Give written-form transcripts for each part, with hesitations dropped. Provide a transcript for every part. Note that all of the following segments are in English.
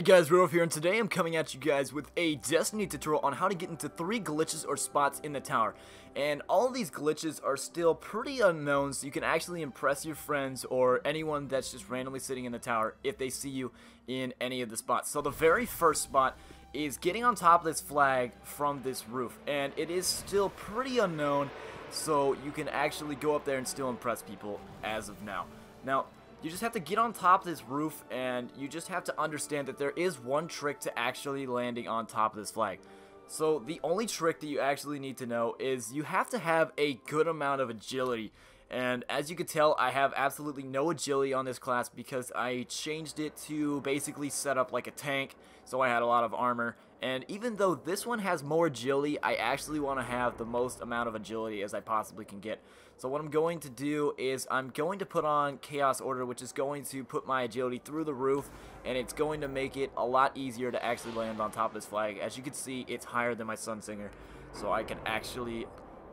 guys, rudeoff here, and today I'm coming at you guys with a Destiny tutorial on how to get into 3 glitches or spots in the tower. And all of these glitches are still pretty unknown, so you can actually impress your friends or anyone that's just randomly sitting in the tower if they see you in any of the spots. So the very first spot is getting on top of this flag from this roof, and it is still pretty unknown, so you can actually go up there and still impress people as of now. Now, you just have to get on top of this roof, and you just have to understand that there is one trick to actually landing on top of this flag. So the only trick that you actually need to know is you have to have a good amount of agility. And as you can tell, I have absolutely no agility on this class because I changed it to basically set up like a tank, so I had a lot of armor. And even though this one has more agility, I actually want to have the most amount of agility as I possibly can get. So what I'm going to do is I'm going to put on Chaos Order, which is going to put my agility through the roof, and it's going to make it a lot easier to actually land on top of this flag. As you can see, it's higher than my Sunsinger, so I can actually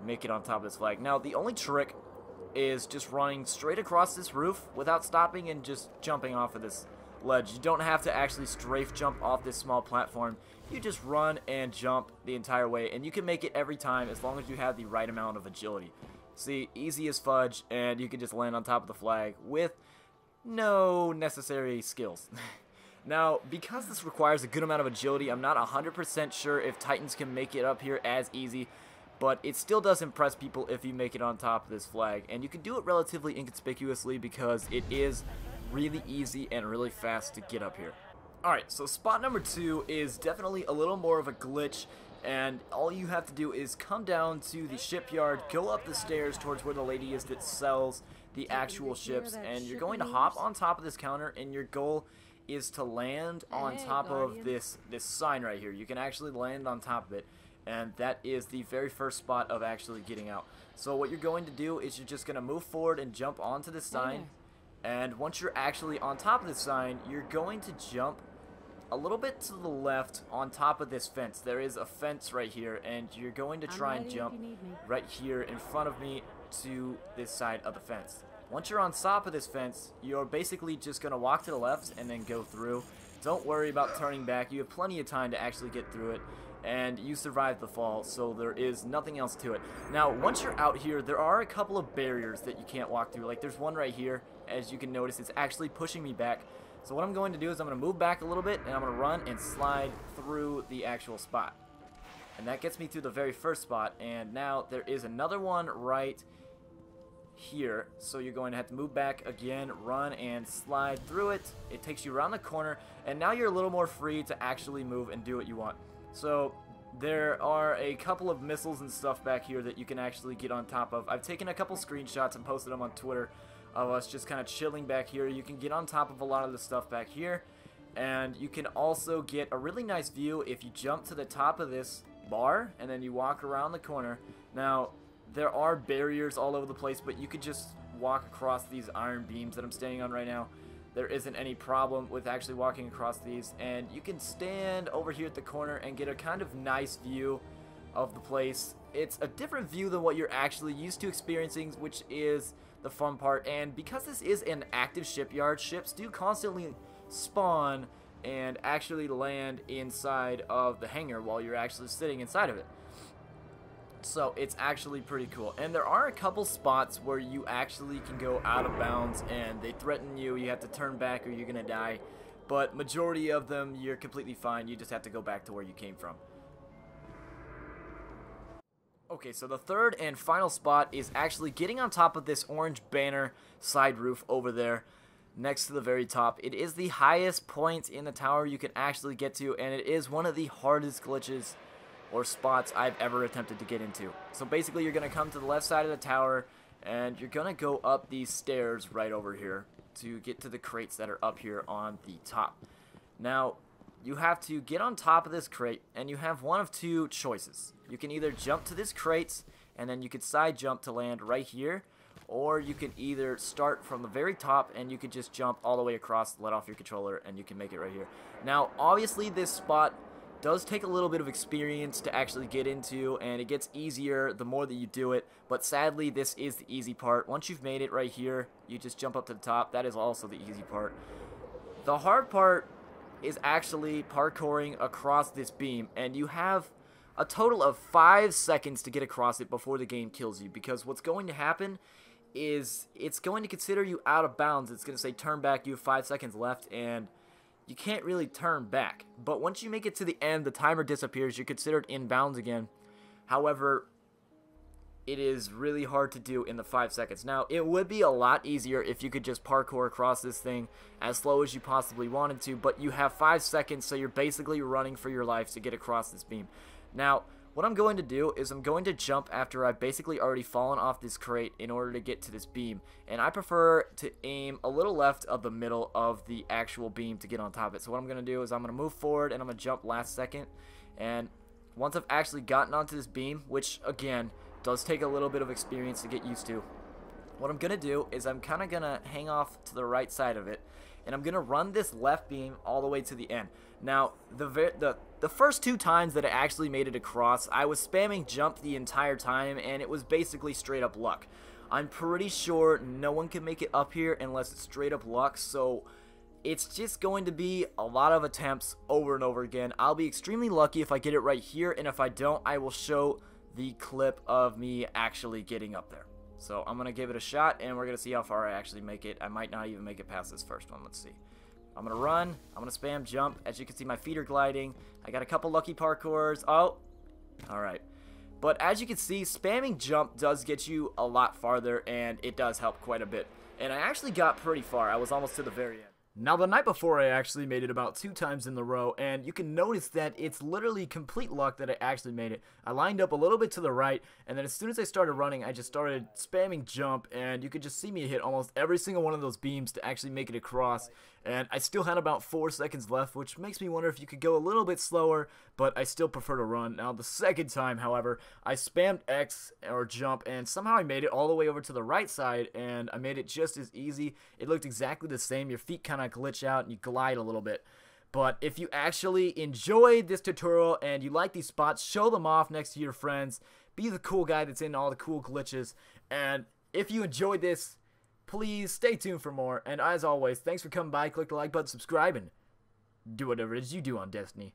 make it on top of this flag. Now, the only trick is just running straight across this roof without stopping and just jumping off of this ledge. You don't have to actually strafe jump off this small platform. You just run and jump the entire way, and you can make it every time as long as you have the right amount of agility. See, easy as fudge, and you can just land on top of the flag with no necessary skills. Now, because this requires a good amount of agility, I'm not 100% sure if Titans can make it up here as easy, but it still does impress people if you make it on top of this flag, and you can do it relatively inconspicuously because it is really easy and really fast to get up here. Alright, so spot number 2 is definitely a little more of a glitch, and all you have to do is come down to the shipyard, go up the stairs towards where the lady is that sells the actual ships, and you're going to hop on top of this counter, and your goal is to land on top of this sign right here. You can actually land on top of it, and that is the very first spot of actually getting out. So what you're going to do is you're just going to move forward and jump onto this sign, and once you're actually on top of this sign, you're going to jump a little bit to the left on top of this fence. There is a fence right here, and you're going to try and jump right here in front of me to this side of the fence. Once you're on top of this fence, you're basically just going to walk to the left and then go through. Don't worry about turning back. You have plenty of time to actually get through it, and you survived the fall, so there is nothing else to it. Now, once you're out here, there are a couple of barriers that you can't walk through. Like, there's one right here. As you can notice, it's actually pushing me back. So what I'm going to do is I'm going to move back a little bit, and I'm going to run and slide through the actual spot. And that gets me through the very first spot, and now there is another one right here. So you're going to have to move back again, run and slide through it. It takes you around the corner, and now you're a little more free to actually move and do what you want. So there are a couple of missiles and stuff back here that you can actually get on top of. I've taken a couple screenshots and posted them on Twitter of us just kind of chilling back here. You can get on top of a lot of the stuff back here, and you can also get a really nice view if you jump to the top of this bar and then you walk around the corner. Now, there are barriers all over the place, but you could just walk across these iron beams that I'm standing on right now. There isn't any problem with actually walking across these, and you can stand over here at the corner and get a kind of nice view of the place. It's a different view than what you're actually used to experiencing, which is the fun part. And because this is an active shipyard, ships do constantly spawn and actually land inside of the hangar while you're actually sitting inside of it. So it's actually pretty cool. And there are a couple spots where you actually can go out of bounds and they threaten you. You have to turn back or you're gonna die. But majority of them, you're completely fine. You just have to go back to where you came from. Okay, so the third and final spot is actually getting on top of this orange banner side roof over there next to the very top. It is the highest point in the tower you can actually get to, and it is one of the hardest glitches or spots I've ever attempted to get into. So basically you're going to come to the left side of the tower, and you're going to go up these stairs right over here to get to the crates that are up here on the top. Now, you have to get on top of this crate, and you have one of two choices. You can either jump to this crate, and then you could side jump to land right here, or you can either start from the very top, and you could just jump all the way across, let off your controller, and you can make it right here. Now, obviously, this spot does take a little bit of experience to actually get into, and it gets easier the more that you do it, but sadly, this is the easy part. Once you've made it right here, you just jump up to the top. That is also the easy part. The hard part is actually parkouring across this beam, and you have a total of 5 seconds to get across it before the game kills you, because what's going to happen is it's going to consider you out of bounds. It's going to say turn back, you have 5 seconds left, and you can't really turn back. But once you make it to the end, the timer disappears, you're considered in bounds again. However, it is really hard to do in the 5 seconds. Now, it would be a lot easier if you could just parkour across this thing as slow as you possibly wanted to, but you have 5 seconds, so you're basically running for your life to get across this beam. Now, what I'm going to do is I'm going to jump after I've basically already fallen off this crate in order to get to this beam, and I prefer to aim a little left of the middle of the actual beam to get on top of it. So what I'm going to do is I'm going to move forward and I'm going to jump last second, and once I've actually gotten onto this beam, which again does take a little bit of experience to get used to, what I'm going to do is I'm kind of going to hang off to the right side of it, and I'm going to run this left beam all the way to the end. Now, the first 2 times that I actually made it across, I was spamming jump the entire time, and it was basically straight up luck. I'm pretty sure no one can make it up here unless it's straight up luck, so it's just going to be a lot of attempts over and over again. I'll be extremely lucky if I get it right here, and if I don't, I will show the clip of me actually getting up there. So I'm going to give it a shot, and we're going to see how far I actually make it. I might not even make it past this first one. Let's see. I'm going to run. I'm going to spam jump. As you can see, my feet are gliding. I got a couple lucky parkours. Oh, alright. But as you can see, spamming jump does get you a lot farther, and it does help quite a bit. And I actually got pretty far. I was almost to the very end. Now, the night before, I actually made it about 2 times in the row, and you can notice that it's literally complete luck that I actually made it. I lined up a little bit to the right, and then as soon as I started running, I just started spamming jump, and you could just see me hit almost every single one of those beams to actually make it across. And I still had about 4 seconds left, which makes me wonder if you could go a little bit slower, but I still prefer to run. Now, the second time, however, I spammed X or jump, and somehow I made it all the way over to the right side, and I made it just as easy. It looked exactly the same. Your feet kind of glitch out, and you glide a little bit. But if you actually enjoyed this tutorial and you like these spots, show them off next to your friends. Be the cool guy that's in all the cool glitches. And if you enjoyed this, please stay tuned for more. And as always, thanks for coming by. Click the like button, subscribe, and do whatever it is you do on Destiny.